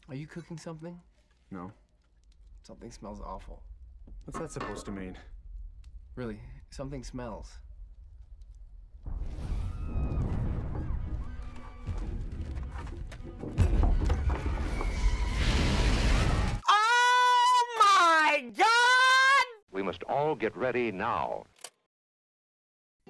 Are you cooking something? No. Something smells awful. What's that supposed to mean? Really, something smells. Oh my God! We must all get ready now.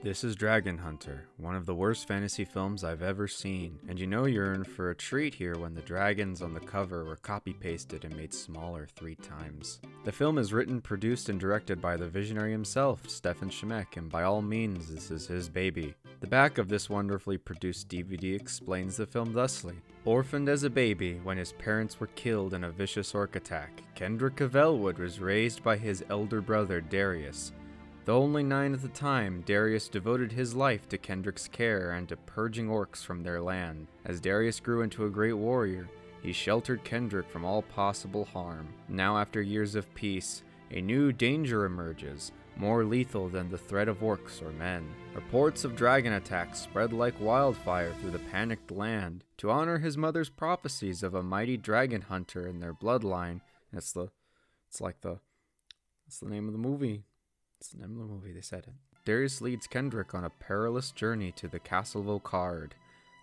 This is Dragon Hunter, one of the worst fantasy films I've ever seen, and you know you're in for a treat here when the dragons on the cover were copy-pasted and made smaller 3 times. The film is written, produced, and directed by the visionary himself, Stefan Schmeck, and by all means this is his baby. The back of this wonderfully produced DVD explains the film thusly. Orphaned as a baby when his parents were killed in a vicious orc attack, Kendrick of Elwood was raised by his elder brother Darius. Though only 9 at the time, Darius devoted his life to Kendrick's care and to purging orcs from their land. As Darius grew into a great warrior, he sheltered Kendrick from all possible harm. Now after years of peace, a new danger emerges, more lethal than the threat of orcs or men. Reports of dragon attacks spread like wildfire through the panicked land. To honor his mother's prophecies of a mighty dragon hunter in their bloodline, it's the name of the movie. It's the name of the movie, they said it. Darius leads Kendrick on a perilous journey to the Castle of Okard,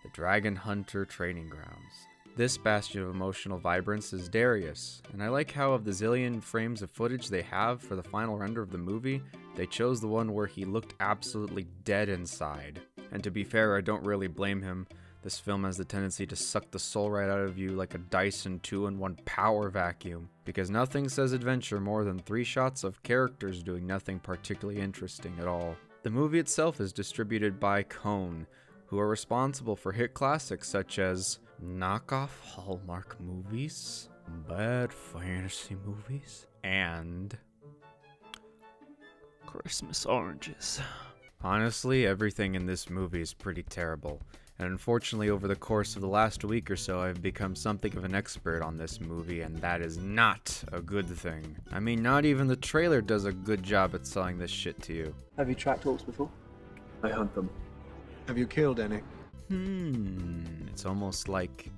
the Dragon Hunter training grounds. This bastion of emotional vibrance is Darius, and I like how of the zillion frames of footage they have for the final render of the movie, they chose the one where he looked absolutely dead inside. And to be fair, I don't really blame him. This film has the tendency to suck the soul right out of you like a Dyson 2-in-1 power vacuum, because nothing says adventure more than 3 shots of characters doing nothing particularly interesting at all. The movie itself is distributed by Cone, who are responsible for hit classics such as knockoff Hallmark movies, bad fantasy movies, and Christmas oranges. Honestly, everything in this movie is pretty terrible. And unfortunately, over the course of the last week or so, I've become something of an expert on this movie, and that is not a good thing. I mean, not even the trailer does a good job at selling this shit to you. Have you tracked orcs before? I hunt them. Have you killed any? It's almost like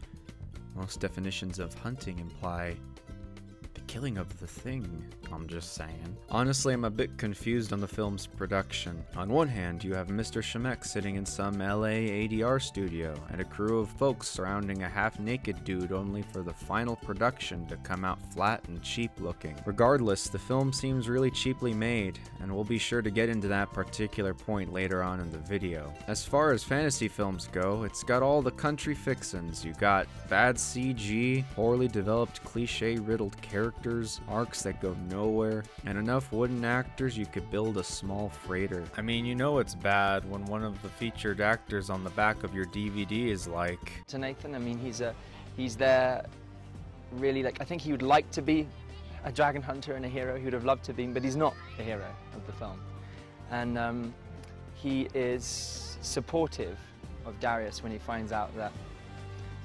most definitions of hunting imply the killing of the thing. I'm just saying. Honestly, I'm a bit confused on the film's production. On one hand, you have Mr. Shemek sitting in some LA ADR studio, and a crew of folks surrounding a half-naked dude only for the final production to come out flat and cheap looking. Regardless, the film seems really cheaply made, and we'll be sure to get into that particular point later on in the video. As far as fantasy films go, it's got all the country fixins. You got bad CG, poorly developed cliche-riddled characters, arcs that go nowhere, and enough wooden actors you could build a small freighter. I mean, you know it's bad when one of the featured actors on the back of your DVD is like... To Nathan, I mean, he's there really, like, I think he would like to be a dragon hunter and a hero. He would have loved to be, but he's not the hero of the film. And he is supportive of Darius when he finds out that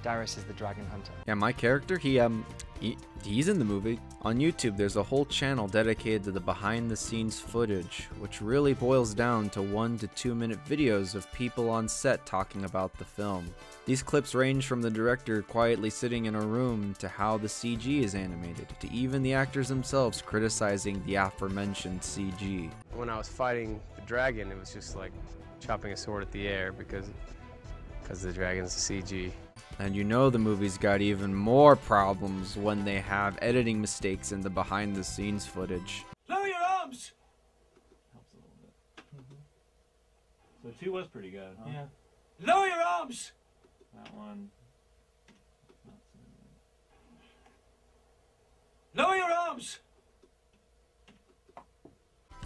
Darius is the dragon hunter. Yeah, my character, he's in the movie. On YouTube, there's a whole channel dedicated to the behind-the-scenes footage, which really boils down to 1 to 2 minute videos of people on set talking about the film. These clips range from the director quietly sitting in a room to how the CG is animated, to even the actors themselves criticizing the aforementioned CG. When I was fighting the dragon, it was just like chopping a sword at the air because the dragon's CG. And you know the movie's got even more problems when they have editing mistakes in the behind-the-scenes footage. Lower your arms! Helps a little bit. So 2 was pretty good, huh? Yeah. Lower your arms! That one. Lower your arms!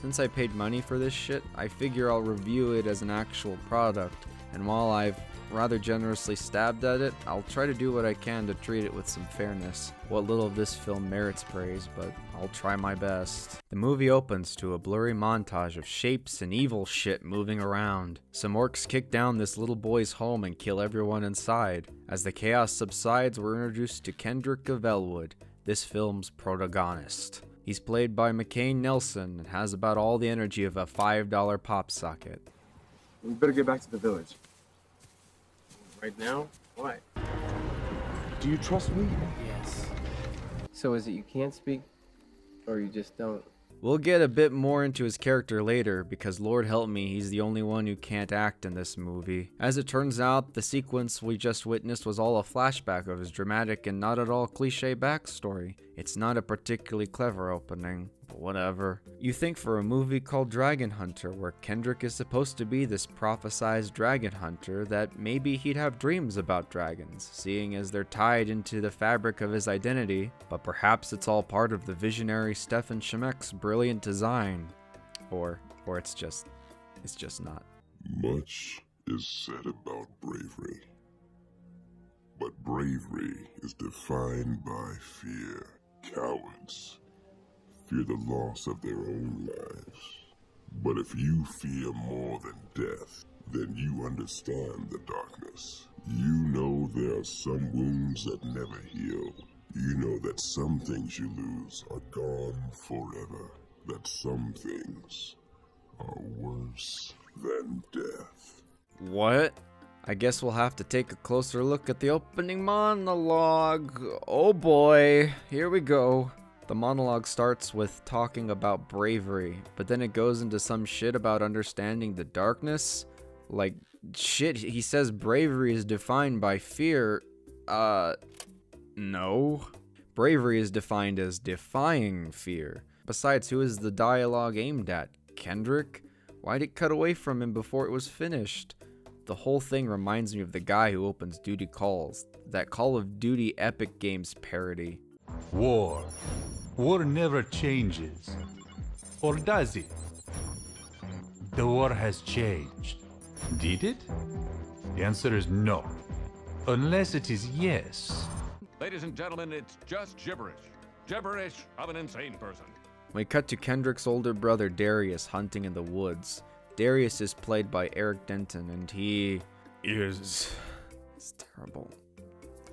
Since I paid money for this shit, I figure I'll review it as an actual product, and while I've rather generously stabbed at it, I'll try to do what I can to treat it with some fairness. What little of this film merits praise, but I'll try my best. The movie opens to a blurry montage of shapes and evil shit moving around. Some orcs kick down this little boy's home and kill everyone inside. As the chaos subsides, we're introduced to Kendrick of Elwood, this film's protagonist. He's played by McCain Nelson and has about all the energy of a $5 pop socket. We better get back to the village. Right now? Why? Do you trust me? Yes. So is it you can't speak, or you just don't? We'll get a bit more into his character later, because Lord help me, he's the only one who can't act in this movie. As it turns out, the sequence we just witnessed was all a flashback of his dramatic and not at all cliche backstory. It's not a particularly clever opening, but whatever. You think for a movie called Dragon Hunter, where Kendrick is supposed to be this prophesized dragon hunter, that maybe he'd have dreams about dragons, seeing as they're tied into the fabric of his identity, but perhaps it's all part of the visionary Stefan Schmeck's brilliant design. Or it's just not. Much is said about bravery, but bravery is defined by fear. Cowards fear the loss of their own lives. But if you fear more than death, then you understand the darkness. You know there are some wounds that never heal. You know that some things you lose are gone forever. That some things are worse than death. What? I guess we'll have to take a closer look at the opening monologue. Oh boy, here we go. The monologue starts with talking about bravery, but then it goes into some shit about understanding the darkness. Like, shit, he says bravery is defined by fear. No. Bravery is defined as defying fear. Besides, who is the dialogue aimed at? Kendrick? Why'd it cut away from him before it was finished? The whole thing reminds me of the guy who opens Duty Calls, that Call of Duty Epic Games parody. War. War never changes. Or does it? The war has changed. Did it? The answer is no. Unless it is yes. Ladies and gentlemen, it's just gibberish. Gibberish of an insane person. We cut to Kendrick's older brother Darius hunting in the woods. Darius is played by Eric Denton, and he is... It's terrible.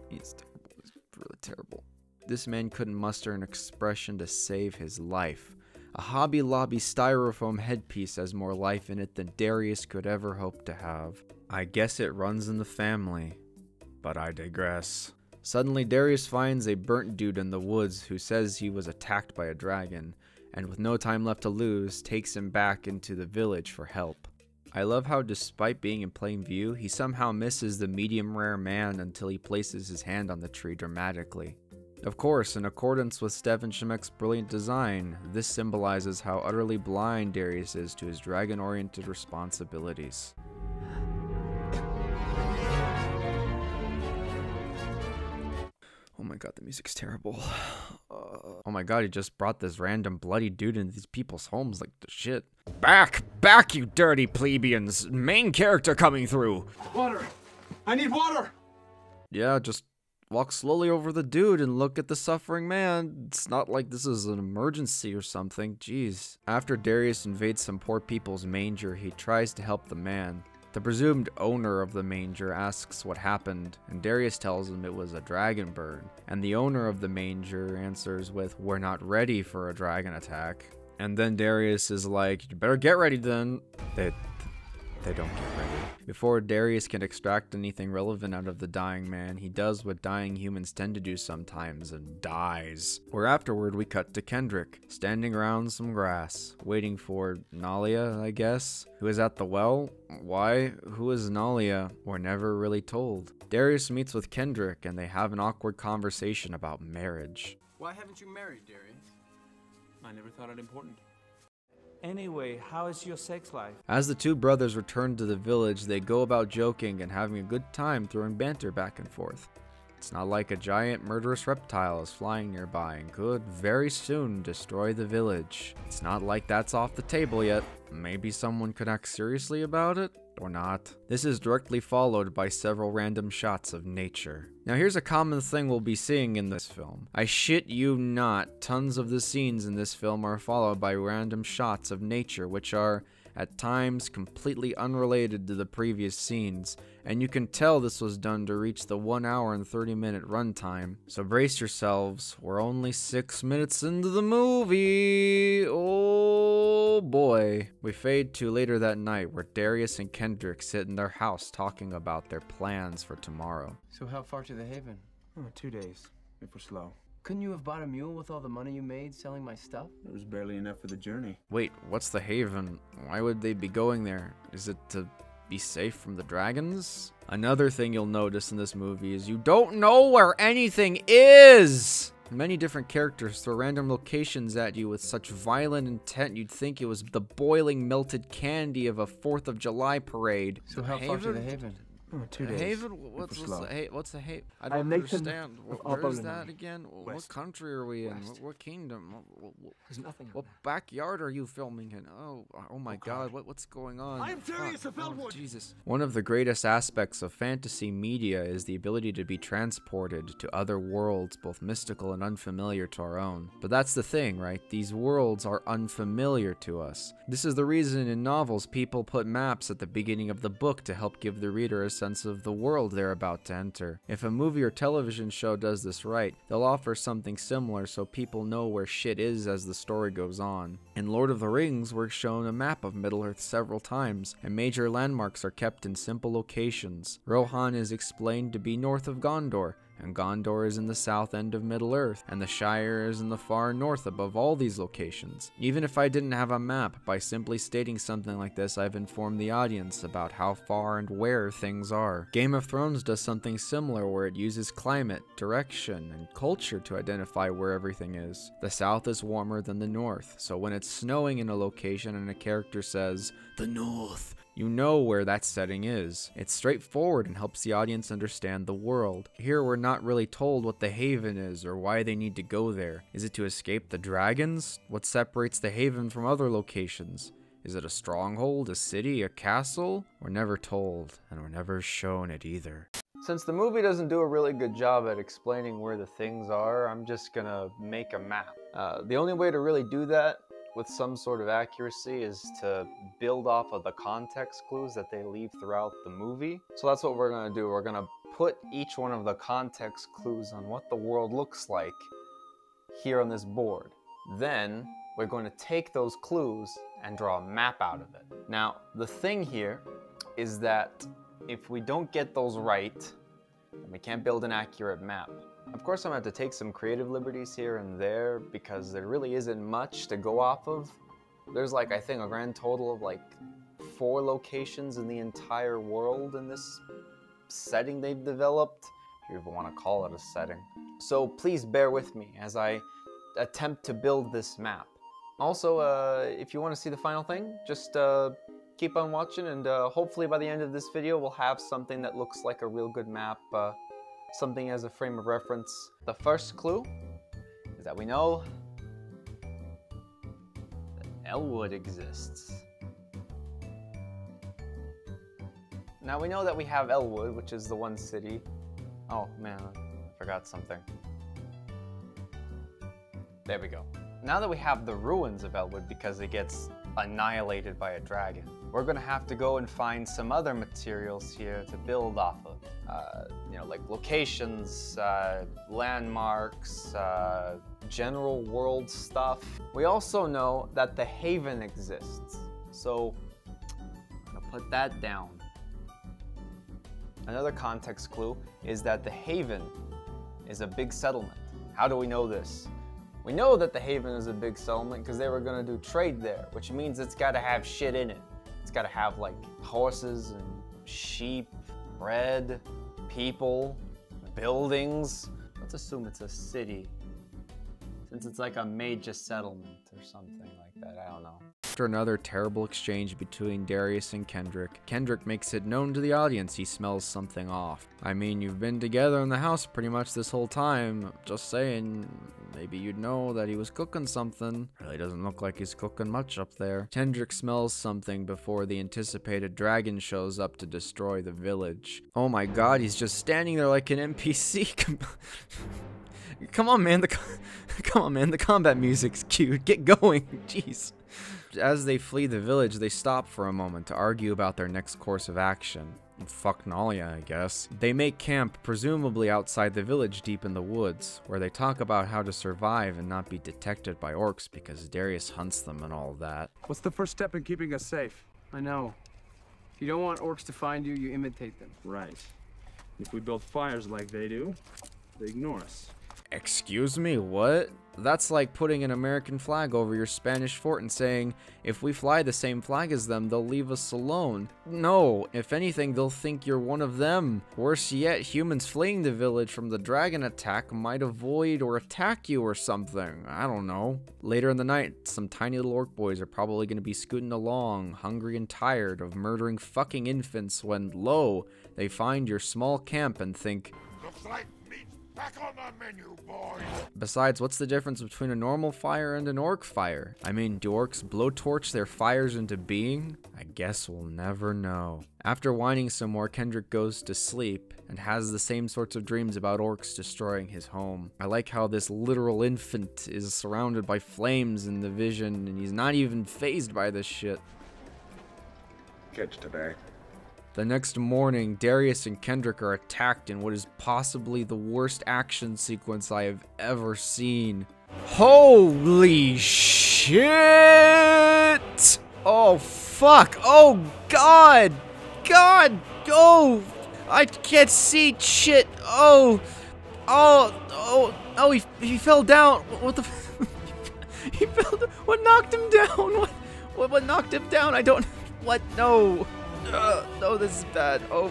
He's terrible. It's really terrible. This man couldn't muster an expression to save his life. A Hobby Lobby styrofoam headpiece has more life in it than Darius could ever hope to have. I guess it runs in the family. But I digress. Suddenly, Darius finds a burnt dude in the woods who says he was attacked by a dragon, and with no time left to lose, takes him back into the village for help. I love how despite being in plain view, he somehow misses the medium rare man until he places his hand on the tree dramatically. Of course, in accordance with Stefan Schmeck's brilliant design, this symbolizes how utterly blind Darius is to his dragon-oriented responsibilities. Oh my god, the music's terrible. Oh my god, he just brought this random bloody dude into these people's homes like the shit. Back! Back, you dirty plebeians! Main character coming through! Water! I need water! Yeah, just walk slowly over the dude and look at the suffering man. It's not like this is an emergency or something, jeez. After Darius invades some poor people's manger, he tries to help the man. The presumed owner of the manger asks what happened, and Darius tells him it was a dragon burn. And the owner of the manger answers with, "We're not ready for a dragon attack." And then Darius is like, "You better get ready then." They don't get ready. Before Darius can extract anything relevant out of the dying man, he does what dying humans tend to do sometimes and dies. Where afterward we cut to Kendrick, standing around some grass, waiting for Nalia, I guess, who is at the well. Why? Who is Nalia? We're never really told. Darius meets with Kendrick and they have an awkward conversation about marriage. Why haven't you married, Darius? I never thought it important. Anyway, how is your sex life? As the two brothers return to the village, they go about joking and having a good time throwing banter back and forth. It's not like a giant murderous reptile is flying nearby and could very soon destroy the village. It's not like that's off the table yet. Maybe someone could act seriously about it? Or not. This is directly followed by several random shots of nature. Now here's a common thing we'll be seeing in this film. I shit you not, tons of the scenes in this film are followed by random shots of nature which are, at times, completely unrelated to the previous scenes, and you can tell this was done to reach the 1 hour and 30-minute runtime. So brace yourselves, we're only 6 minutes into the movie. Oh boy. We fade to later that night where Darius and Kendrick sit in their house talking about their plans for tomorrow. So how far to the Haven? 2 days, if we're slow. Couldn't you have bought a mule with all the money you made selling my stuff? There was barely enough for the journey. Wait, what's the Haven? Why would they be going there? Is it to be safe from the dragons? Another thing you'll notice in this movie is you don't know where anything is! Many different characters throw random locations at you with such violent intent you'd think it was the boiling melted candy of a 4th of July parade. So how far to the Haven? 2 days. Haven? What's the Haven? I don't Nathan understand. Where is that again? What country are we in? What kingdom? There's nothing. What backyard are you filming in? Oh my God! What's going on? I'm Darius of Wylde. Jesus! One of the greatest aspects of fantasy media is the ability to be transported to other worlds, both mystical and unfamiliar to our own. But that's the thing, right? These worlds are unfamiliar to us. This is the reason in novels people put maps at the beginning of the book to help give the reader a sense of the world they're about to enter. If a movie or television show does this right, they'll offer something similar so people know where shit is as the story goes on. In Lord of the Rings, we're shown a map of Middle-earth several times, and major landmarks are kept in simple locations. Rohan is explained to be north of Gondor, and Gondor is in the south end of Middle-earth, and the Shire is in the far north above all these locations. Even if I didn't have a map, by simply stating something like this, I've informed the audience about how far and where things are. Game of Thrones does something similar where it uses climate, direction, and culture to identify where everything is. The south is warmer than the north, so when it's snowing in a location and a character says, "The North," you know where that setting is. It's straightforward and helps the audience understand the world. Here we're not really told what the Haven is or why they need to go there. Is it to escape the dragons? What separates the Haven from other locations? Is it a stronghold, a city, a castle? We're never told, and we're never shown it either. Since the movie doesn't do a really good job at explaining where the things are, I'm just gonna make a map. The only way to really do that with some sort of accuracy is to build off of the context clues that they leave throughout the movie. So that's what we're gonna do. We're gonna put each one of the context clues on what the world looks like here on this board. Then we're going to take those clues and draw a map out of it. Now, the thing here is that if we don't get those right, then we can't build an accurate map. Of course, I'm going to have to take some creative liberties here and there because there really isn't much to go off of. There's like, I think, a grand total of like 4 locations in the entire world in this setting they've developed, if you even want to call it a setting. So please bear with me as I attempt to build this map. Also, if you want to see the final thing, just keep on watching, and hopefully by the end of this video we'll have something that looks like a real good map. Something as a frame of reference. The first clue is that we know that Elwood exists. Now we know that we have Elwood, which is the one city. Oh man, I forgot something. There we go. Now that we have the ruins of Elwood because it gets annihilated by a dragon, we're gonna have to go and find some other materials here to build off of. You know, like locations, landmarks, general world stuff. We also know that the Haven exists, so I'm gonna put that down. Another context clue is that the Haven is a big settlement. How do we know this? We know that the Haven is a big settlement because they were gonna do trade there, which means it's gotta have shit in it. It's gotta have like horses and sheep, bread, people, buildings. Let's assume it's a city, since it's like a major settlement or something like that, I don't know. After another terrible exchange between Darius and Kendrick, Kendrick makes it known to the audience he smells something off. I mean, you've been together in the house pretty much this whole time. Just saying, maybe you'd know that he was cooking something. Really doesn't look like he's cooking much up there. Kendrick smells something before the anticipated dragon shows up to destroy the village. Oh my god, he's just standing there like an NPC. Come on, man. The combat music's cute. Get going. Jeez. As they flee the village, they stop for a moment to argue about their next course of action. Fuck Nalia, I guess. They make camp, presumably outside the village deep in the woods, where they talk about how to survive and not be detected by orcs because Darius hunts them and all that. What's the first step in keeping us safe? I know. If you don't want orcs to find you, you imitate them. Right. If we build fires like they do, they ignore us. Excuse me, what? That's like putting an American flag over your Spanish fort and saying, if we fly the same flag as them, they'll leave us alone. No, if anything, they'll think you're one of them. Worse yet, humans fleeing the village from the dragon attack might avoid or attack you or something. I don't know. Later in the night, some tiny little orc boys are probably going to be scooting along, hungry and tired of murdering fucking infants when, lo, they find your small camp and think, Looks like meat's back on the menu, boys. besides, what's the difference between a normal fire and an orc fire? I mean, do orcs blowtorch their fires into being? I guess we'll never know. After whining some more, Kendrick goes to sleep and has the same sorts of dreams about orcs destroying his home. I like how this literal infant is surrounded by flames in the vision and he's not even fazed by this shit. Catch today. The next morning, Darius and Kendrick are attacked in what is possibly the worst action sequence I have ever seen. Holy shit! Oh fuck! Oh god! God! Oh! I can't see shit! Oh! Oh, he fell down! What the he fell down. What knocked him down? What knocked him down? I don't... What? No! No, this is bad. Oh,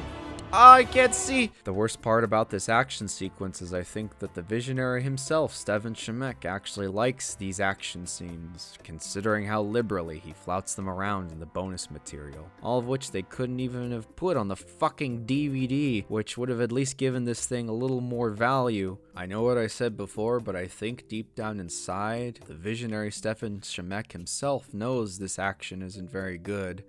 I can't see. The worst part about this action sequence is I think that the visionary himself, Steven Shemek, actually likes these action scenes, considering how liberally he flouts them around in the bonus material. All of which they couldn't even have put on the fucking DVD, which would have at least given this thing a little more value. I know what I said before, but I think deep down inside, the visionary Steven Shemek himself knows this action isn't very good.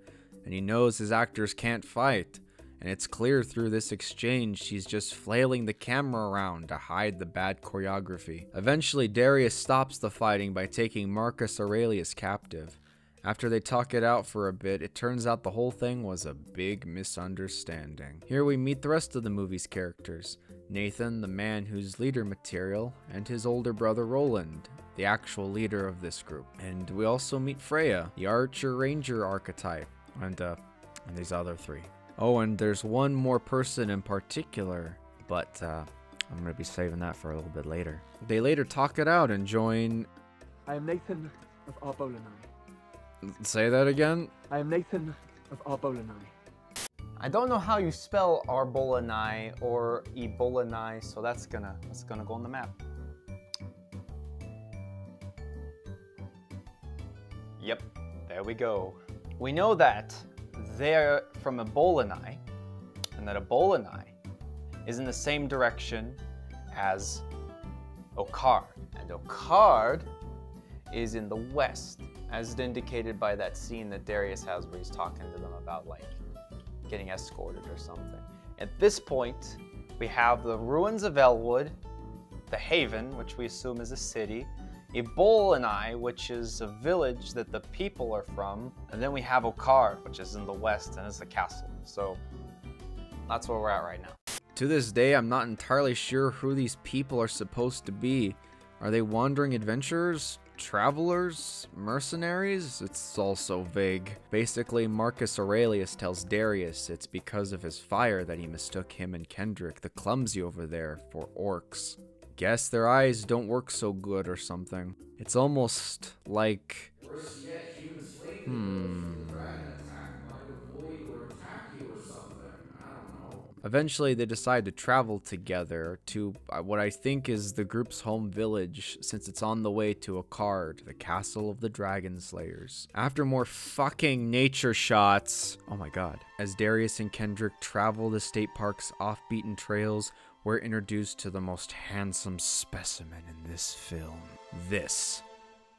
And he knows his actors can't fight, and it's clear through this exchange he's just flailing the camera around to hide the bad choreography. Eventually, Darius stops the fighting by taking Marcus Aurelius captive. After they talk it out for a bit, it turns out the whole thing was a big misunderstanding. Here we meet the rest of the movie's characters. Nathan, the man who's leader material, and his older brother Roland, the actual leader of this group. And we also meet Freya, the archer-ranger archetype. And these other three. Oh, and there's one more person in particular, but I'm gonna be saving that for a little bit later. They later talk it out and join... I am Nathan of Arbolanai. Say that again? I am Nathan of Arbolanai. I don't know how you spell Arbolanai or Ebolanai, so that's gonna go on the map. Yep, there we go. We know that they're from Ebolanai, and that Ebolanai is in the same direction as Okard. And Okard is in the west, as indicated by that scene that Darius has where he's talking to them about, like, getting escorted or something. At this point, we have the ruins of Elwood, the Haven, which we assume is a city, Ebolanai, which is a village that the people are from, and then we have Okard, which is in the west and is a castle. So that's where we're at right now. To this day, I'm not entirely sure who these people are supposed to be. Are they wandering adventurers? Travelers? Mercenaries? It's all so vague. Basically, Marcus Aurelius tells Darius it's because of his fire that he mistook him and Kendrick, the clumsy over there, for orcs. Guess their eyes don't work so good or something. It's almost like... Eventually, they decide to travel together to what I think is the group's home village, since it's on the way to Okard, the castle of the Dragon Slayers. After more fucking nature shots, oh my god, as Darius and Kendrick travel the state park's off-beaten trails, we're introduced to the most handsome specimen in this film. This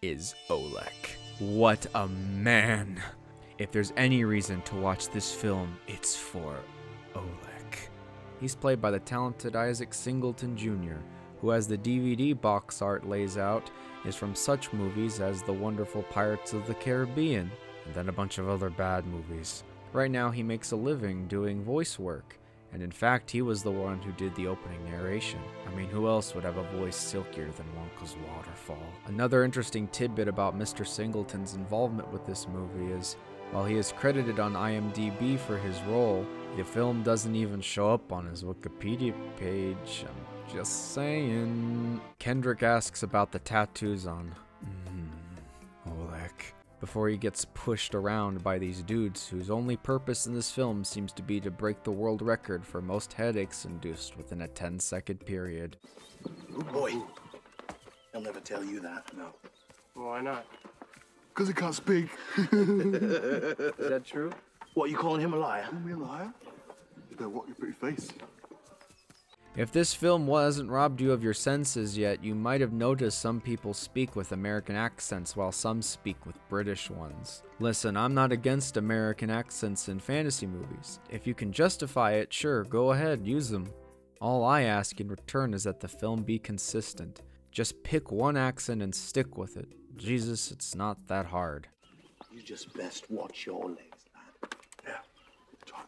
is Olek. What a man! If there's any reason to watch this film, it's for Olek. He's played by the talented Isaac Singleton Jr., who, as the DVD box art lays out, is from such movies as The Wonderful Pirates of the Caribbean, and then a bunch of other bad movies. Right now he makes a living doing voice work, and in fact he was the one who did the opening narration. I mean, who else would have a voice silkier than Wonka's waterfall? Another interesting tidbit about Mr. Singleton's involvement with this movie is, while he is credited on IMDb for his role, the film doesn't even show up on his Wikipedia page. I'm just saying. Kendrick asks about the tattoos on Oleg before he gets pushed around by these dudes whose only purpose in this film seems to be to break the world record for most headaches induced within a 10-second period. Good boy. He'll never tell you that. No. Why not? Because he can't speak. Is that true? What, you calling him a liar? Call me a liar? You better watch your pretty face. If this film hasn't robbed you of your senses yet, you might have noticed some people speak with American accents while some speak with British ones. Listen, I'm not against American accents in fantasy movies. If you can justify it, sure, go ahead, use them. All I ask in return is that the film be consistent. Just pick one accent and stick with it. Jesus, it's not that hard. You just best watch your legs, lad. Yeah, try.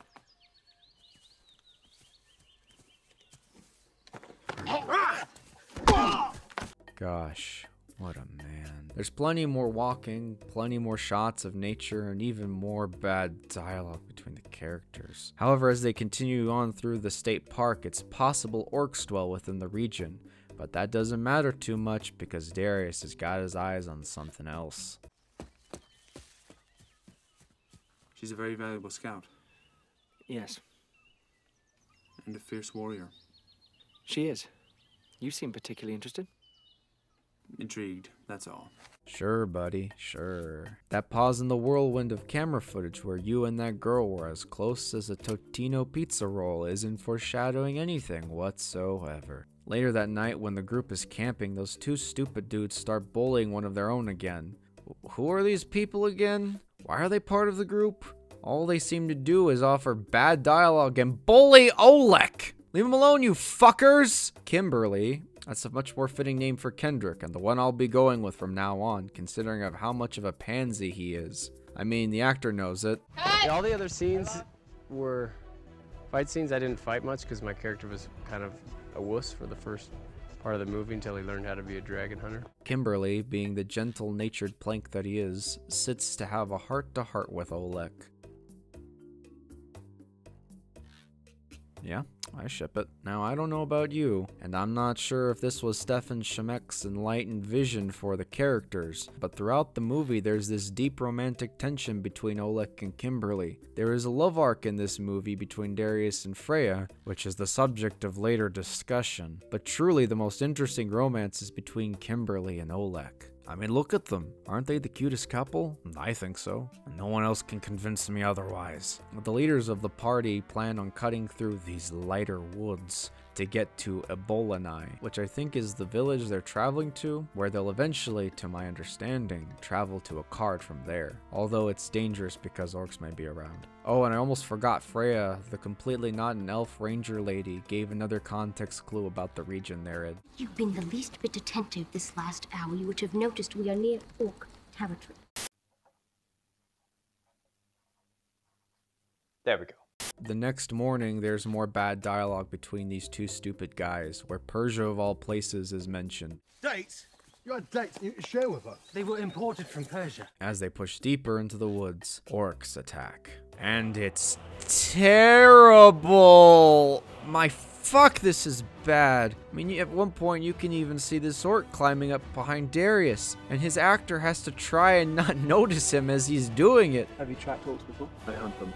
Gosh, what a man. There's plenty more walking, plenty more shots of nature, and even more bad dialogue between the characters. However, as they continue on through the state park, it's possible orcs dwell within the region, but that doesn't matter too much because Darius has got his eyes on something else. She's a very valuable scout. Yes, And a fierce warrior. she is. You seem particularly interested. Intrigued, that's all. Sure, buddy, sure. That pause in the whirlwind of camera footage where you and that girl were as close as a Totino pizza roll isn't foreshadowing anything whatsoever. Later that night, when the group is camping, those two stupid dudes start bullying one of their own again. Who are these people again? Why are they part of the group? All they seem to do is offer bad dialogue and bully Oleg! Leave him alone, you fuckers! Kimberly, that's a much more fitting name for Kendrick, and the one I'll be going with from now on, considering of how much of a pansy he is. I mean, the actor knows it. Yeah, all the other scenes were fight scenes. I didn't fight much because my character was kind of a wuss for the first part of the movie until he learned how to be a dragon hunter. Kimberly, being the gentle-natured plank that he is, sits to have a heart-to-heart with Oleg. Yeah, I ship it. Now, I don't know about you, and I'm not sure if this was Stefan Schmeck's enlightened vision for the characters, but throughout the movie there's this deep romantic tension between Oleg and Kimberly. There is a love arc in this movie between Darius and Freya, which is the subject of later discussion, but truly the most interesting romance is between Kimberly and Oleg. I mean, look at them. Aren't they the cutest couple? I think so. And no one else can convince me otherwise. The leaders of the party plan on cutting through these lighter woods to get to Ebolanai, which I think is the village they're traveling to, where they'll eventually, to my understanding, travel to a card from there. Although it's dangerous because orcs may be around. Oh, and I almost forgot Freya, the completely not an elf ranger lady, gave another context clue about the region they're in. You've been the least bit attentive this last hour. You would have noticed we are near orc territory. There we go. The next morning, there's more bad dialogue between these two stupid guys, where Persia of all places is mentioned. Dates? You had dates you could share with us. They were imported from Persia. As they push deeper into the woods, orcs attack. And it's terrible! My fuck, this is bad. I mean, at one point you can even see this orc climbing up behind Darius, and his actor has to try and not notice him as he's doing it. Have you tracked orcs before? I hunt them.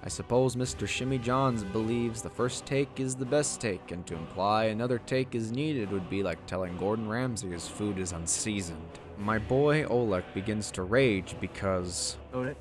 I suppose Mr. Shimmy Johns believes the first take is the best take, and to imply another take is needed would be like telling Gordon Ramsay his food is unseasoned. My boy Oleg begins to rage because... Oleg?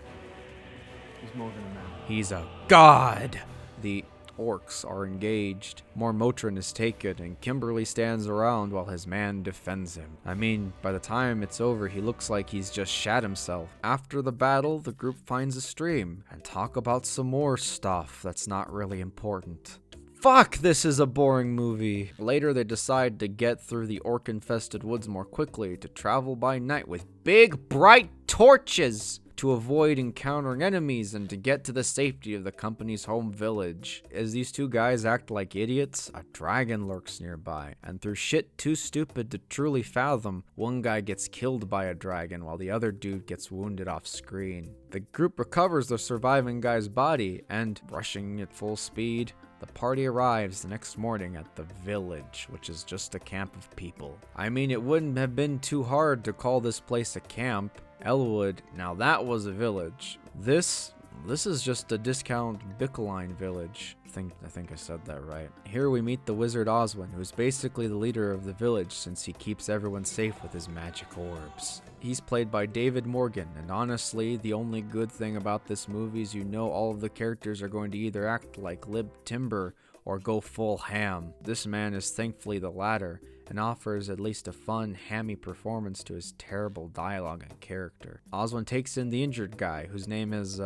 He's more than a man. He's a god! The orcs are engaged. More Motrin is taken, and Kimberly stands around while his man defends him. I mean, by the time it's over, he looks like he's just shat himself. After the battle, the group finds a stream and talk about some more stuff that's not really important. Fuck, this is a boring movie. Later, they decide to get through the orc-infested woods more quickly, to travel by night with big, bright torches, to avoid encountering enemies and to get to the safety of the company's home village. As these two guys act like idiots, a dragon lurks nearby, and through shit too stupid to truly fathom, one guy gets killed by a dragon while the other dude gets wounded off screen. The group recovers the surviving guy's body, and, rushing at full speed, the party arrives the next morning at the village, which is just a camp of people. I mean, it wouldn't have been too hard to call this place a camp. Elwood, now that was a village. This is just a discount Bickleline village. I think I said that right. Here we meet the wizard Oswin, who's basically the leader of the village since he keeps everyone safe with his magic orbs. He's played by David Morgan, and honestly, the only good thing about this movie is you know all of the characters are going to either act like Lib Timber or go full ham. This man is thankfully the latter, and offers at least a fun, hammy performance to his terrible dialogue and character. Oswin takes in the injured guy, whose name is,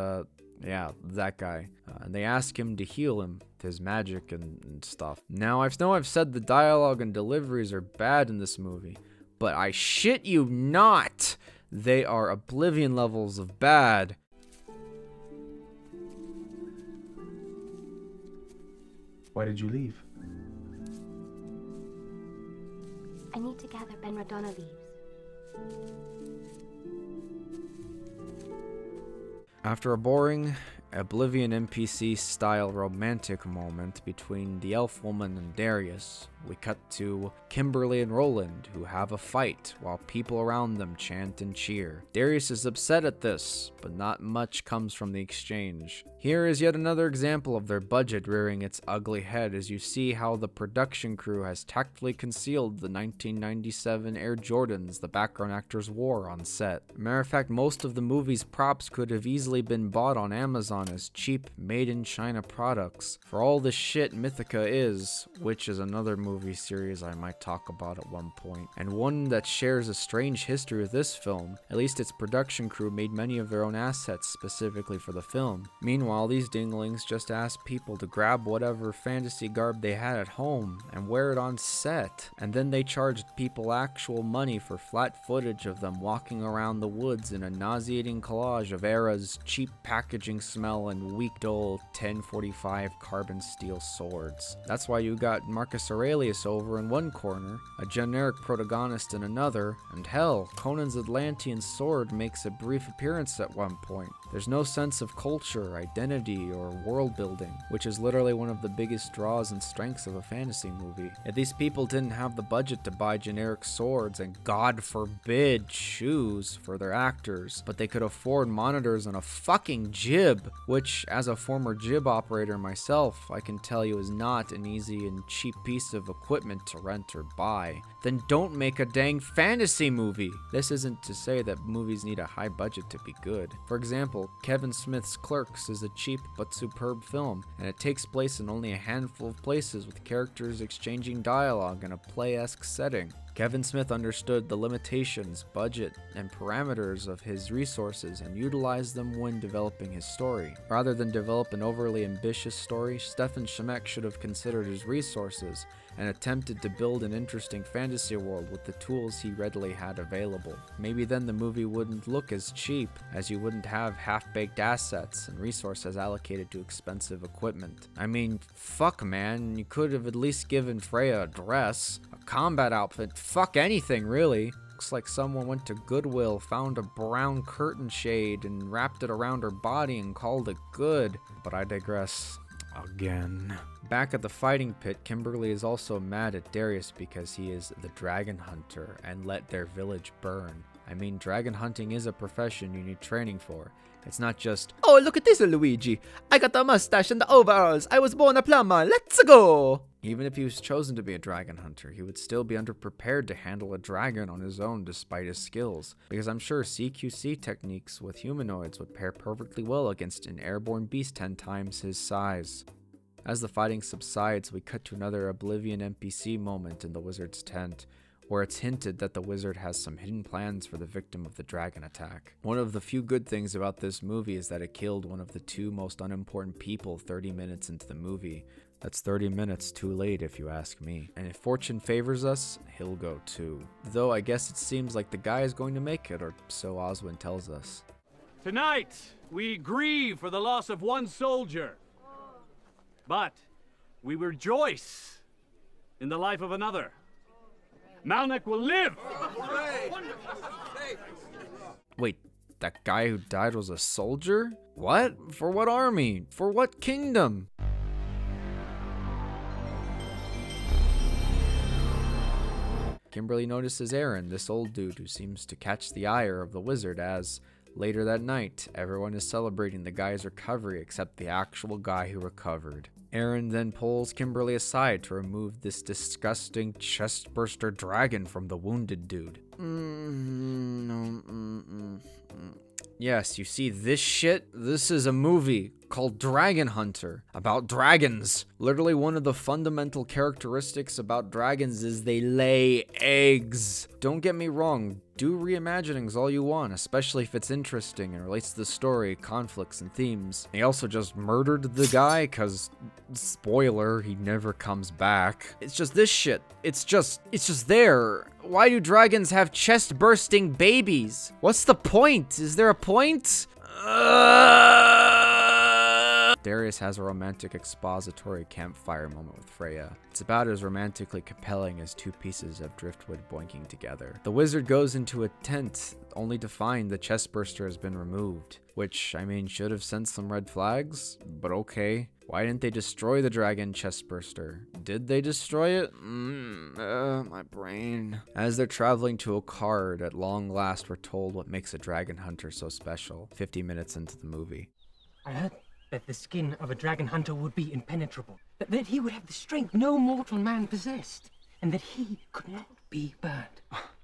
yeah, that guy, and they ask him to heal him with his magic and stuff. Now, I know I've said the dialogue and deliveries are bad in this movie, but I shit you not, they are Oblivion levels of bad. Why did you leave? I need to gather Benradonna leaves. After a boring Oblivion NPC-style romantic moment between the elf woman and Darius, we cut to Kimberly and Roland, who have a fight while people around them chant and cheer. Darius is upset at this, but not much comes from the exchange. Here is yet another example of their budget rearing its ugly head as you see how the production crew has tactfully concealed the 1997 Air Jordans the background actors wore on set. Matter of fact, most of the movie's props could have easily been bought on Amazon as cheap, made-in-China products. For all the shit Mythica is, which is another movie series I might talk about at one point, and one that shares a strange history with this film, at least its production crew made many of their own assets specifically for the film. Meanwhile, these dinglings just asked people to grab whatever fantasy garb they had at home and wear it on set, and then they charged people actual money for flat footage of them walking around the woods in a nauseating collage of Era's cheap packaging smell and weak dull 1045 carbon steel swords. That's why you got Marcus Aurelius over in one corner, a generic protagonist in another, and hell, Conan's Atlantean sword makes a brief appearance at one point. There's no sense of culture, identity, or world building, which is literally one of the biggest draws and strengths of a fantasy movie. If these people didn't have the budget to buy generic swords and, God forbid, shoes for their actors, but they could afford monitors and a fucking jib, which, as a former jib operator myself, I can tell you is not an easy and cheap piece of equipment to rent or buy, then don't make a dang fantasy movie. This isn't to say that movies need a high budget to be good. For example, Kevin Smith's Clerks is a cheap but superb film, and it takes place in only a handful of places with characters exchanging dialogue in a play-esque setting. Kevin Smith understood the limitations, budget, and parameters of his resources and utilized them when developing his story. Rather than develop an overly ambitious story, Stefan Schemek should have considered his resources and attempted to build an interesting fantasy world with the tools he readily had available. Maybe then the movie wouldn't look as cheap, as you wouldn't have half-baked assets and resources allocated to expensive equipment. I mean, fuck man, you could have at least given Freya a dress, a combat outfit, fuck anything really. Looks like someone went to Goodwill, found a brown curtain shade, and wrapped it around her body and called it good. But I digress. Again. Back at the fighting pit, Kimberly is also mad at Darius because he is the dragon hunter and let their village burn. I mean, dragon hunting is a profession you need training for. It's not just, oh, look at this, Luigi. I got the mustache and the overalls. I was born a plumber. Let's go. Even if he was chosen to be a dragon hunter, he would still be underprepared to handle a dragon on his own despite his skills, because I'm sure CQC techniques with humanoids would pair perfectly well against an airborne beast 10 times his size. As the fighting subsides, we cut to another Oblivion NPC moment in the wizard's tent, where it's hinted that the wizard has some hidden plans for the victim of the dragon attack. One of the few good things about this movie is that it killed one of the two most unimportant people 30 minutes into the movie. That's 30 minutes too late if you ask me. And if fortune favors us, he'll go too. Though I guess it seems like the guy is going to make it, or so Oswin tells us. Tonight, we grieve for the loss of one soldier. But we rejoice in the life of another. Malnek will live! Wait, that guy who died was a soldier? What? For what army? For what kingdom? Kimberly notices Aaron, this old dude who seems to catch the ire of the wizard, as later that night, everyone is celebrating the guy's recovery except the actual guy who recovered. Aaron then pulls Kimberly aside to remove this disgusting chestburster dragon from the wounded dude. Yes, you see this shit? This is a movie called Dragon Hunter, about dragons. Literally one of the fundamental characteristics about dragons is they lay eggs. Don't get me wrong, do reimaginings all you want, especially if it's interesting and relates to the story, conflicts, and themes. He also just murdered the guy, cause, spoiler, he never comes back. It's just this shit. It's just there. Why do dragons have chest-bursting babies? What's the point? Is there a point? Darius has a romantic expository campfire moment with Freya. It's about as romantically compelling as two pieces of driftwood boinking together. The wizard goes into a tent only to find the chestburster has been removed, which, I mean, should have sent some red flags, but okay. Why didn't they destroy the dragon chestburster? Did they destroy it? My brain. As they're traveling to a card, at long last we're told what makes a dragon hunter so special, 50 minutes into the movie. I heard that the skin of a dragon hunter would be impenetrable, that he would have the strength no mortal man possessed, and that he could not be burned.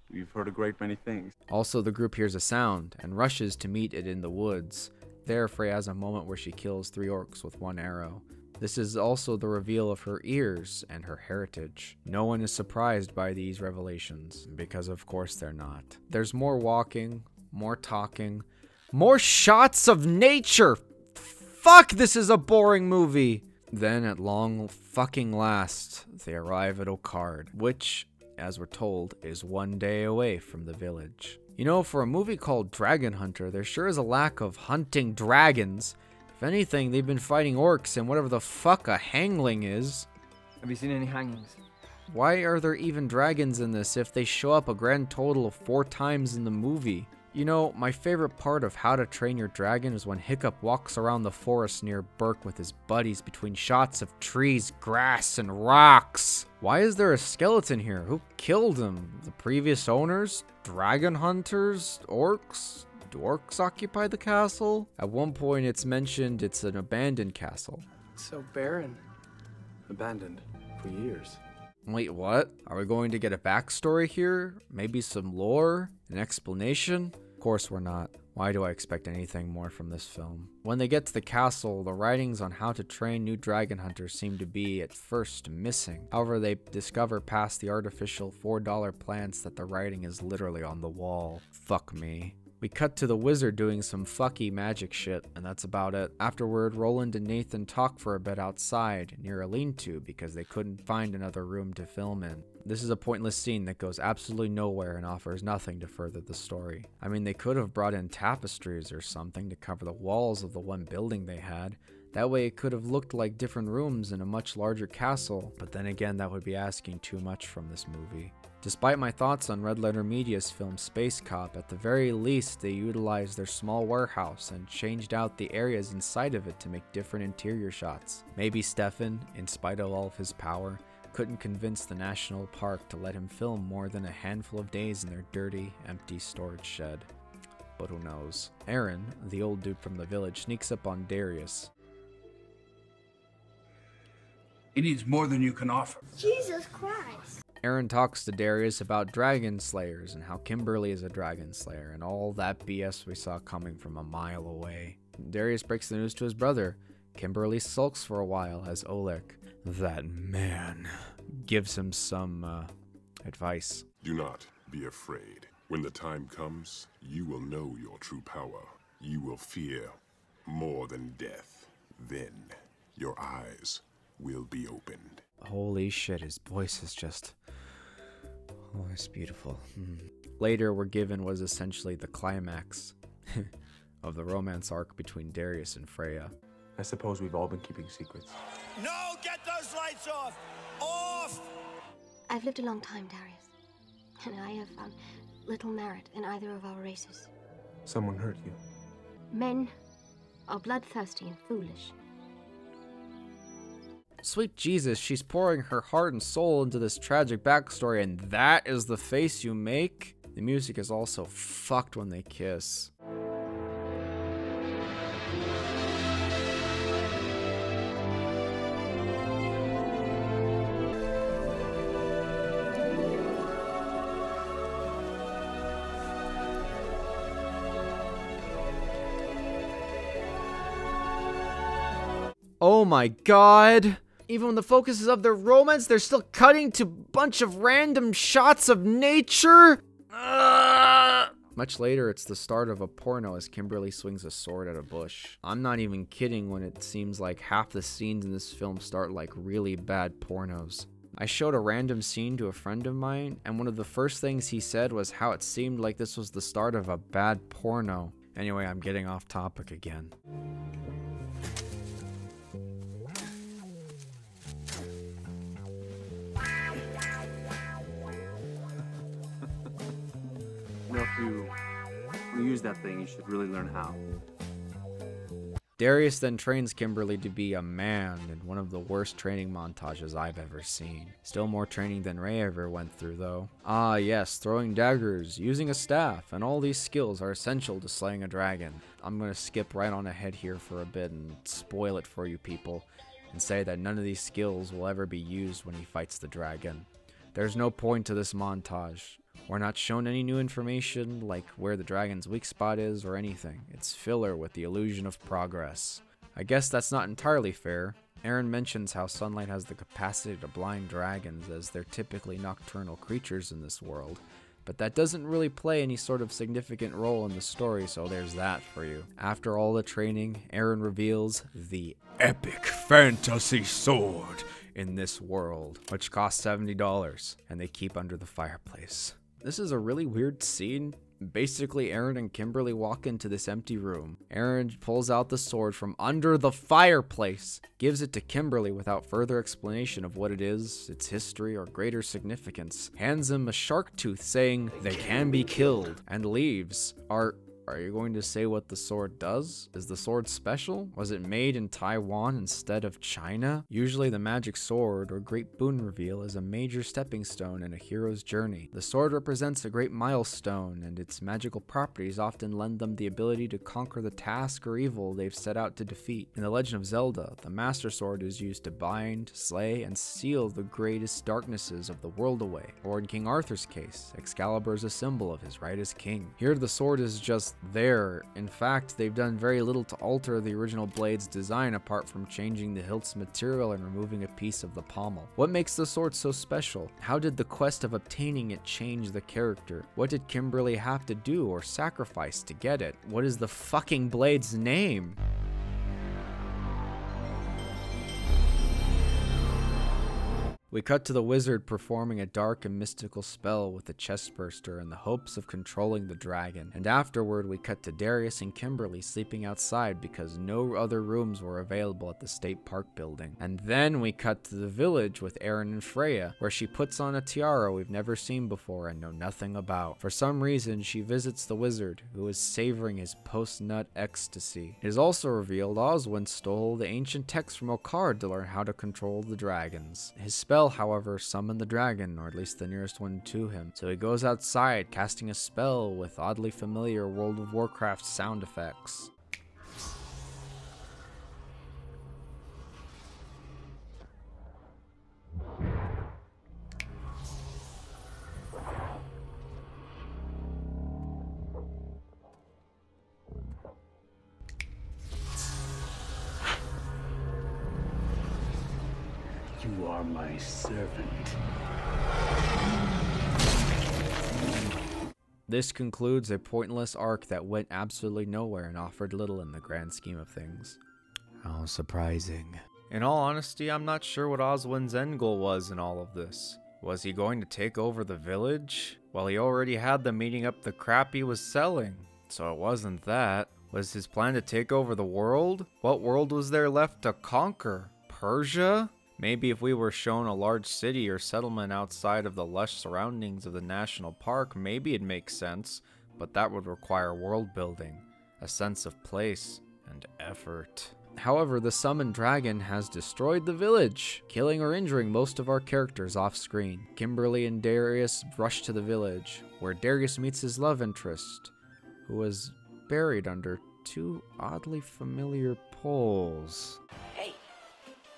You've heard a great many things. Also, the group hears a sound and rushes to meet it in the woods. There, Freya has a moment where she kills 3 orcs with 1 arrow. This is also the reveal of her ears and her heritage. No one is surprised by these revelations, because of course they're not. There's more walking, more talking, more shots of nature! Fuck, this is a boring movie! Then, at long fucking last, they arrive at Okard, which, as we're told, is 1 day away from the village. You know, for a movie called Dragon Hunter, there sure is a lack of hunting dragons. If anything, they've been fighting orcs and whatever the fuck a hangling is. Have you seen any hangings? Why are there even dragons in this if they show up a grand total of 4 times in the movie? You know, my favorite part of How to Train Your Dragon is when Hiccup walks around the forest near Burke with his buddies between shots of trees, grass, and rocks. Why is there a skeleton here? Who killed him? The previous owners? Dragon hunters? Orcs? Do orcs occupy the castle? At one point it's mentioned it's an abandoned castle. So barren. Abandoned for years. Wait, what? Are we going to get a backstory here? Maybe some lore? An explanation? Of course we're not. Why do I expect anything more from this film? When they get to the castle, the writings on how to train new dragon hunters seem to be, at first, missing. However, they discover past the artificial $4 plants that the writing is literally on the wall. Fuck me. We cut to the wizard doing some fucky magic shit, and that's about it. Afterward, Roland and Nathan talk for a bit outside, near a lean-to, because they couldn't find another room to film in. This is a pointless scene that goes absolutely nowhere and offers nothing to further the story. I mean, they could have brought in tapestries or something to cover the walls of the one building they had. That way it could have looked like different rooms in a much larger castle, but then again that would be asking too much from this movie. Despite my thoughts on Red Letter Media's film Space Cop, at the very least they utilized their small warehouse and changed out the areas inside of it to make different interior shots. Maybe Stefan, in spite of all of his power, couldn't convince the national park to let him film more than a handful of days in their dirty, empty storage shed. But who knows. Aaron, the old dude from the village, sneaks up on Darius. He needs more than you can offer. Jesus Christ. Aaron talks to Darius about dragon slayers and how Kimberly is a dragon slayer and all that BS we saw coming from a mile away. Darius breaks the news to his brother. Kimberly sulks for a while as Oleg, that man, gives him some advice. Do not be afraid. When the time comes, you will know your true power. You will fear more than death. Then, your eyes will be opened. Holy shit, his voice is just... Oh, it's beautiful. Later, we're given was essentially the climax of the romance arc between Darius and Freya. I suppose we've all been keeping secrets. No, get those lights off! Off! I've lived a long time, Darius, and I have found little merit in either of our races. Someone hurt you. Men are bloodthirsty and foolish. Sweet Jesus, she's pouring her heart and soul into this tragic backstory, and that is the face you make? The music is also fucked when they kiss. Oh my god! Even when the focus is of their romance, they're still cutting to a bunch of random shots of nature? Much later, it's the start of a porno as Kimberly swings a sword at a bush. I'm not even kidding when it seems like half the scenes in this film start like really bad pornos. I showed a random scene to a friend of mine, and one of the first things he said was how it seemed like this was the start of a bad porno. Anyway, I'm getting off topic again. You know, if you use that thing, you should really learn how. Darius then trains Kimberly to be a man in one of the worst training montages I've ever seen. Still more training than Ray ever went through though. Ah yes, throwing daggers, using a staff, and all these skills are essential to slaying a dragon. I'm gonna skip right on ahead here for a bit and spoil it for you people, and say that none of these skills will ever be used when he fights the dragon. There's no point to this montage. We're not shown any new information, like where the dragon's weak spot is or anything. It's filler with the illusion of progress. I guess that's not entirely fair. Aaron mentions how sunlight has the capacity to blind dragons, as they're typically nocturnal creatures in this world. But that doesn't really play any sort of significant role in the story, so there's that for you. After all the training, Aaron reveals the epic fantasy sword in this world, which costs $70, and they keep under the fireplace. This is a really weird scene. Basically, Aaron and Kimberly walk into this empty room. Aaron pulls out the sword from under the fireplace, gives it to Kimberly without further explanation of what it is, its history, or greater significance, hands him a shark tooth saying, "They can be killed," and leaves. Are you going to say what the sword does? Is the sword special? Was it made in Taiwan instead of China? Usually the magic sword or great boon reveal is a major stepping stone in a hero's journey. The sword represents a great milestone, and its magical properties often lend them the ability to conquer the task or evil they've set out to defeat. In The Legend of Zelda, the Master Sword is used to bind, slay, and seal the greatest darknesses of the world away. Or in King Arthur's case, Excalibur is a symbol of his right as king. Here the sword is just there. In fact, they've done very little to alter the original blade's design apart from changing the hilt's material and removing a piece of the pommel. What makes the sword so special? How did the quest of obtaining it change the character? What did Kimberly have to do or sacrifice to get it? What is the fucking blade's name? We cut to the wizard performing a dark and mystical spell with a chestburster in the hopes of controlling the dragon, and afterward we cut to Darius and Kimberly sleeping outside because no other rooms were available at the state park building. And then we cut to the village with Aaron and Freya, where she puts on a tiara we've never seen before and know nothing about. For some reason, she visits the wizard, who is savoring his post-nut ecstasy. It is also revealed Oswin stole the ancient text from Okard to learn how to control the dragons. His spell, however, summoned the dragon, or at least the nearest one to him, so he goes outside casting a spell with oddly familiar World of Warcraft sound effects. You are my servant. This concludes a pointless arc that went absolutely nowhere and offered little in the grand scheme of things. How surprising. In all honesty, I'm not sure what Oswin's end goal was in all of this. Was he going to take over the village? Well, he already had them eating up the crap he was selling, so it wasn't that. Was his plan to take over the world? What world was there left to conquer? Persia? Maybe if we were shown a large city or settlement outside of the lush surroundings of the national park, maybe it'd make sense, but that would require world building, a sense of place, and effort. However, the summoned dragon has destroyed the village, killing or injuring most of our characters off screen. Kimberly and Darius rush to the village, where Darius meets his love interest, who was buried under two oddly familiar poles.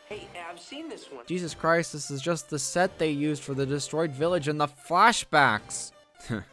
Hey, I've seen this one. Jesus Christ, this is just the set they used for the destroyed village in the flashbacks.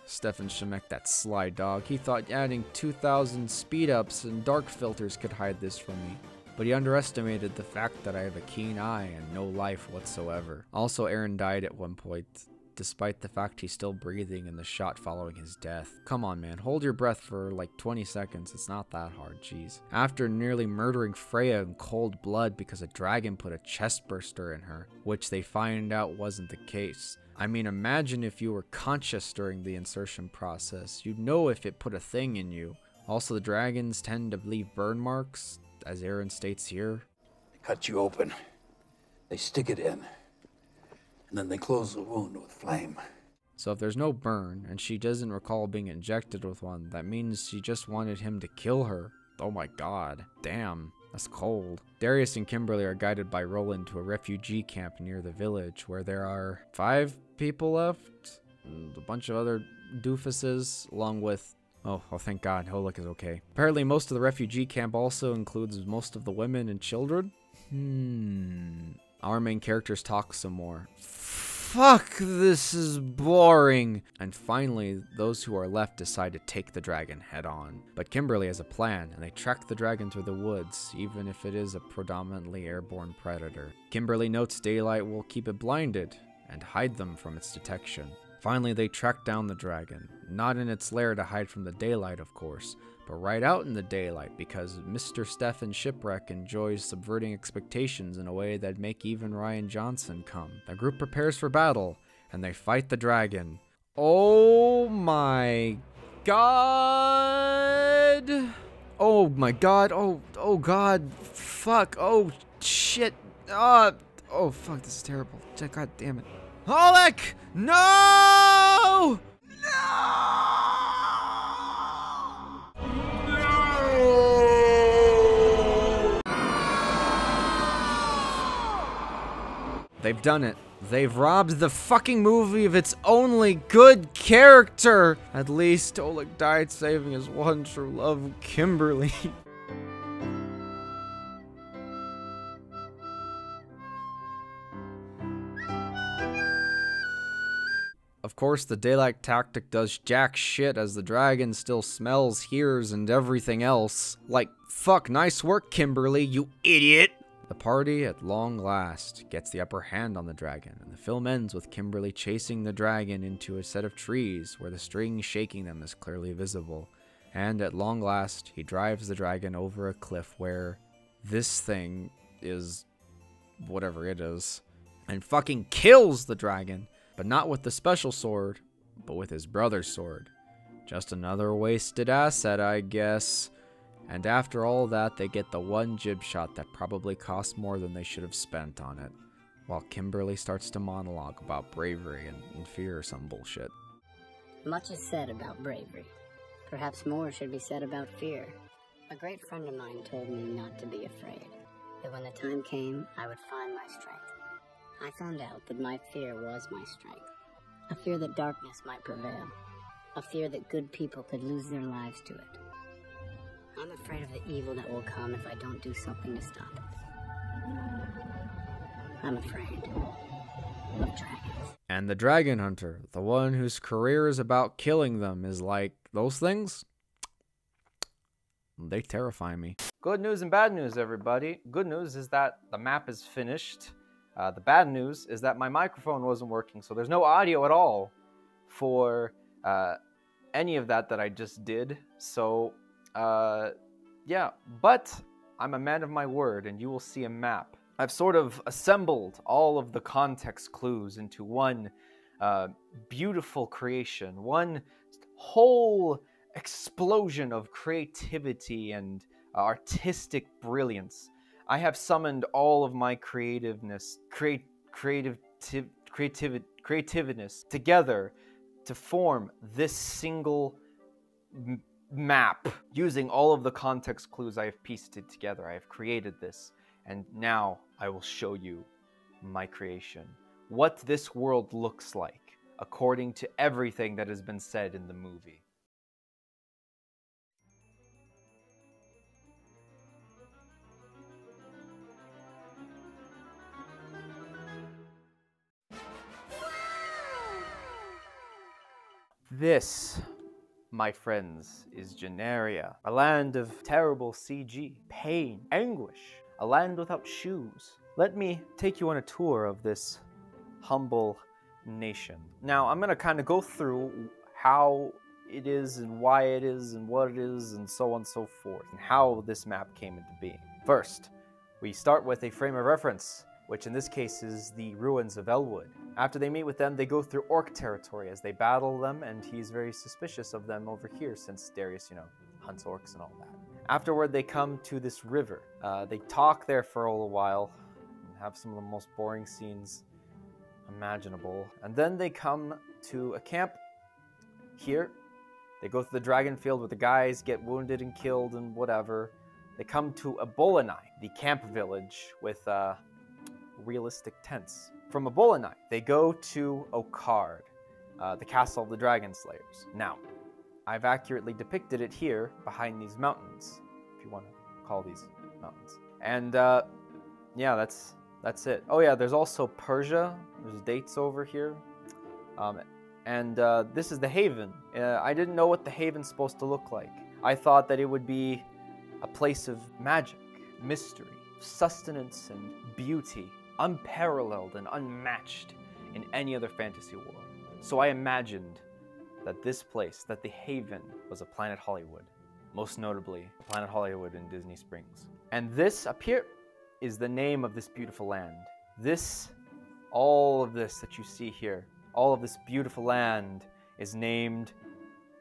Stefan Shemek, that sly dog. He thought adding 2,000 speed-ups and dark filters could hide this from me. But he underestimated the fact that I have a keen eye and no life whatsoever. Also, Aaron died at one point, despite the fact he's still breathing in the shot following his death. Come on, man, hold your breath for like 20 seconds. It's not that hard, jeez. After nearly murdering Freya in cold blood because a dragon put a chest burster in her, which they find out wasn't the case. I mean, imagine if you were conscious during the insertion process. You'd know if it put a thing in you. Also, the dragons tend to leave burn marks, as Aaron states here. They cut you open. They stick it in. And then they close the wound with flame. So if there's no burn, and she doesn't recall being injected with one, that means she just wanted him to kill her. Oh my god. Damn. That's cold. Darius and Kimberly are guided by Roland to a refugee camp near the village, where there are 5 people left, and a bunch of other doofuses, along with... Oh, thank God. Holik is okay. Apparently most of the refugee camp also includes most of the women and children. Our main characters talk some more. Fuck, this is boring. And finally, those who are left decide to take the dragon head on. But Kimberly has a plan, and they track the dragon through the woods, even if it is a predominantly airborne predator. Kimberly notes daylight will keep it blinded, and hide them from its detection. Finally, they track down the dragon, not in its lair to hide from the daylight, of course, but right out in the daylight because Mr. Stefan Shipwreck enjoys subverting expectations in a way that'd make even Ryan Johnson come. The group prepares for battle, and they fight the dragon. Oh my god! Oh my god, oh god, fuck, oh shit, oh fuck, this is terrible, god damn it. Holik! No! They've done it. They've robbed the fucking movie of its only good character. At least Oleg died saving his one true love, Kimberly. Of course, the daylight tactic does jack shit as the dragon still smells, hears, and everything else. Like, fuck, nice work, Kimberly, you idiot! The party, at long last, gets the upper hand on the dragon, and the film ends with Kimberly chasing the dragon into a set of trees where the string shaking them is clearly visible. And at long last, he drives the dragon over a cliff where this thing is whatever it is, and fucking kills the dragon. But not with the special sword, but with his brother's sword. Just another wasted asset, I guess. And after all that, they get the one jib shot that probably cost more than they should have spent on it, while Kimberly starts to monologue about bravery and fear or some bullshit. Much is said about bravery. Perhaps more should be said about fear. A great friend of mine told me not to be afraid, that when the time came, I would find my strength. I found out that my fear was my strength. A fear that darkness might prevail. A fear that good people could lose their lives to it. I'm afraid of the evil that will come if I don't do something to stop it. I'm afraid of dragons. And the dragon hunter, the one whose career is about killing them, is like, those things? They terrify me. Good news and bad news, everybody. Good news is that the map is finished. The bad news is that my microphone wasn't working, so there's no audio at all for any of that I just did. So, yeah. But I'm a man of my word, and you will see a map. I've sort of assembled all of the context clues into one beautiful creation, one whole explosion of creativity and artistic brilliance. I have summoned all of my creativeness together to form this single map. Using all of the context clues I have pieced it together, I have created this, and now I will show you my creation. What this world looks like, according to everything that has been said in the movie. This, my friends, is Generia, a land of terrible CG, pain, anguish, a land without shoes. Let me take you on a tour of this humble nation. Now, I'm gonna kind of go through how it is and why it is and what it is and so on and so forth, and how this map came into being. First, we start with a frame of reference, which in this case is the ruins of Elwood. After they meet with them, they go through orc territory as they battle them, and he's very suspicious of them over here since Darius, hunts orcs and all that. Afterward, they come to this river. They talk there for a little while, and have some of the most boring scenes imaginable. And then they come to a camp here. They go through the dragon field where the guys get wounded and killed and whatever. They come to Abolanai, the camp village with realistic tents. From Abolanai, they go to Okard, the castle of the Dragon Slayers. Now, I've accurately depicted it here behind these mountains, if you want to call these mountains. And yeah, that's it. Oh yeah, there's also Persia. There's dates over here. And this is the Haven. I didn't know what the Haven's supposed to look like. I thought that it would be a place of magic, mystery, sustenance, and beauty, unparalleled and unmatched in any other fantasy world. So I imagined that this place, that the Haven, was a Planet Hollywood. Most notably, Planet Hollywood in Disney Springs. And this up here is the name of this beautiful land. All of this that you see here, all of this beautiful land is named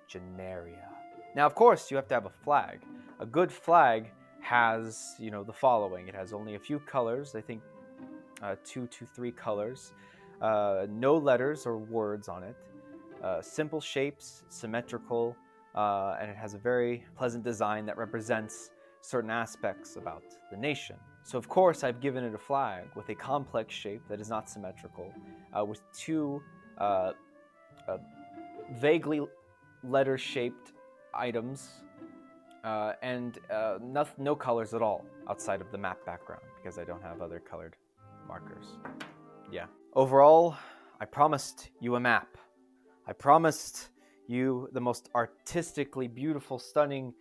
Generia. Now, of course, you have to have a flag. A good flag has, the following. It has only a few colors, I think 2 to 3 colors, no letters or words on it, simple shapes, symmetrical, and it has a very pleasant design that represents certain aspects about the nation. So of course I've given it a flag with a complex shape that is not symmetrical, with 2 vaguely letter-shaped items, and no colors at all outside of the map background, because I don't have other colored markers. Yeah. Overall, I promised you a map. I promised you the most artistically beautiful, stunning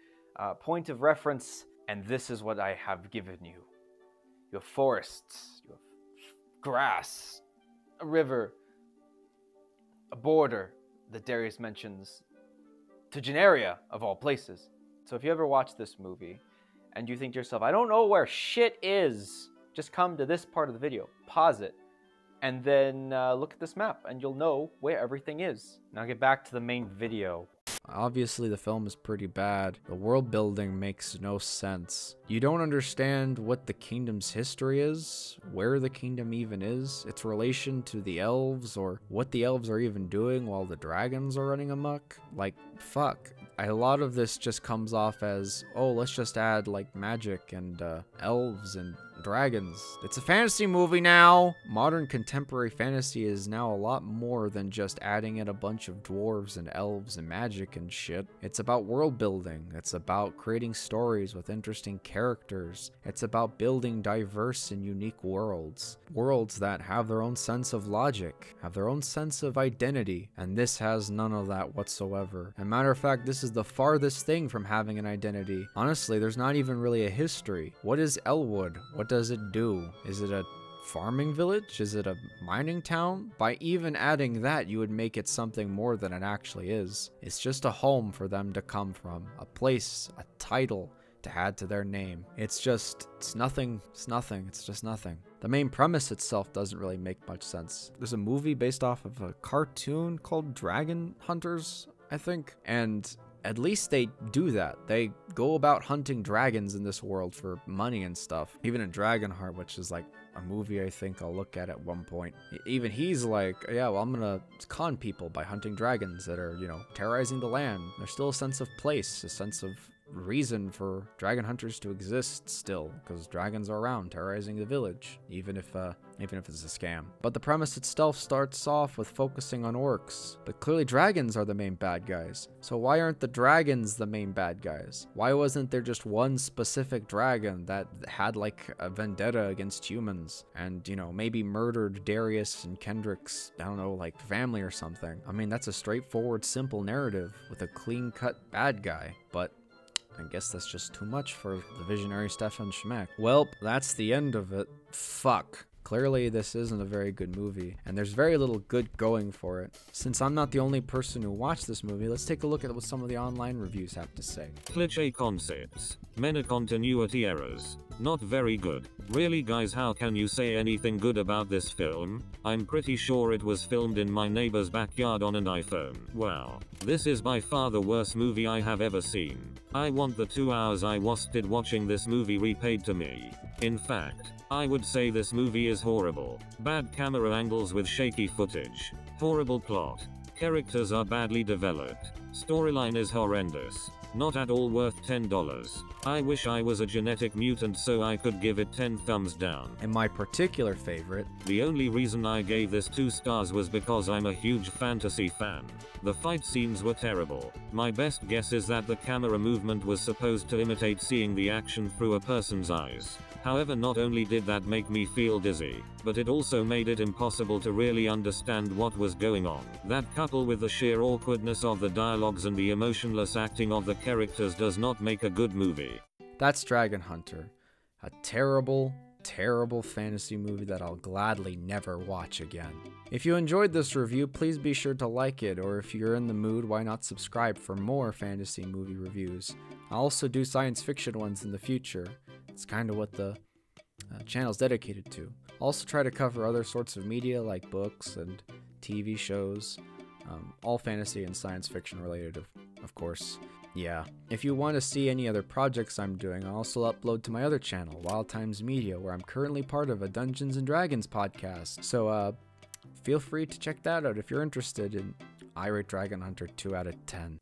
point of reference, and this is what I have given you. You have forests, you have grass, a river, a border that Darius mentions, to Generia, of all places. So if you ever watch this movie, and you think to yourself, I don't know where shit is, just come to this part of the video, pause it, and then look at this map, and you'll know where everything is. Now get back to the main video. Obviously, the film is pretty bad. The world building makes no sense. You don't understand what the kingdom's history is, where the kingdom even is, its relation to the elves, or what the elves are even doing while the dragons are running amok. Like, fuck. A lot of this just comes off as, oh, let's just add, like, magic and elves and dragons. It's a fantasy movie now! Modern contemporary fantasy is now a lot more than just adding in a bunch of dwarves and elves and magic and shit. It's about world building. It's about creating stories with interesting characters. It's about building diverse and unique worlds. Worlds that have their own sense of logic, have their own sense of identity, and this has none of that whatsoever. As a matter of fact, this is the farthest thing from having an identity. Honestly, there's not even really a history. What is Elwood? What does it do? Is it a farming village? Is it a mining town? By even adding that, you would make it something more than it actually is. It's just a home for them to come from, a place, a title to add to their name. It's nothing, it's just nothing. The main premise itself doesn't really make much sense. There's a movie based off of a cartoon called Dragon Hunters, I think, and at least they do that. They go about hunting dragons in this world for money and stuff. Even in Dragonheart, which is like a movie I think I'll look at one point, even he's like, yeah, well, I'm gonna con people by hunting dragons that are, you know, terrorizing the land. There's still a sense of place, a sense of reason for dragon hunters to exist still, because dragons are around terrorizing the village, even if it's a scam. But the premise itself starts off with focusing on orcs, but clearly dragons are the main bad guys. So why aren't the dragons the main bad guys? Why wasn't there just one specific dragon that had like a vendetta against humans and, you know, maybe murdered Darius and Kendrick's, I don't know, like family or something? I mean, that's a straightforward, simple narrative with a clean-cut bad guy, but I guess that's just too much for the visionary Stefan Schmeck. Well, that's the end of it. Fuck. Clearly, this isn't a very good movie, and there's very little good going for it. Since I'm not the only person who watched this movie, let's take a look at what some of the online reviews have to say. Cliché concepts. Many continuity errors. Not very good. Really guys, how can you say anything good about this film? I'm pretty sure it was filmed in my neighbor's backyard on an iPhone. Wow. This is by far the worst movie I have ever seen. I want the 2 hours I wasted watching this movie repaid to me. In fact, I would say this movie is horrible. Bad camera angles with shaky footage. Horrible plot. Characters are badly developed. Storyline is horrendous. Not at all worth $10. I wish I was a genetic mutant so I could give it 10 thumbs down. And my particular favorite. The only reason I gave this 2 stars was because I'm a huge fantasy fan. The fight scenes were terrible. My best guess is that the camera movement was supposed to imitate seeing the action through a person's eyes. However, not only did that make me feel dizzy, but it also made it impossible to really understand what was going on. That, coupled with the sheer awkwardness of the dialogues and the emotionless acting of the characters, does not make a good movie. That's Dragon Hunter. A terrible, terrible fantasy movie that I'll gladly never watch again. If you enjoyed this review, please be sure to like it, or if you're in the mood, why not subscribe for more fantasy movie reviews. I'll also do science fiction ones in the future. It's kind of what the channel's dedicated to. I'll also try to cover other sorts of media like books and TV shows, all fantasy and science fiction related, of course. Yeah. If you want to see any other projects I'm doing, I'll also upload to my other channel, Wild Times Media, where I'm currently part of a Dungeons & Dragons podcast. So feel free to check that out if you're interested, and I rate Dragon Hunter 2 out of 10.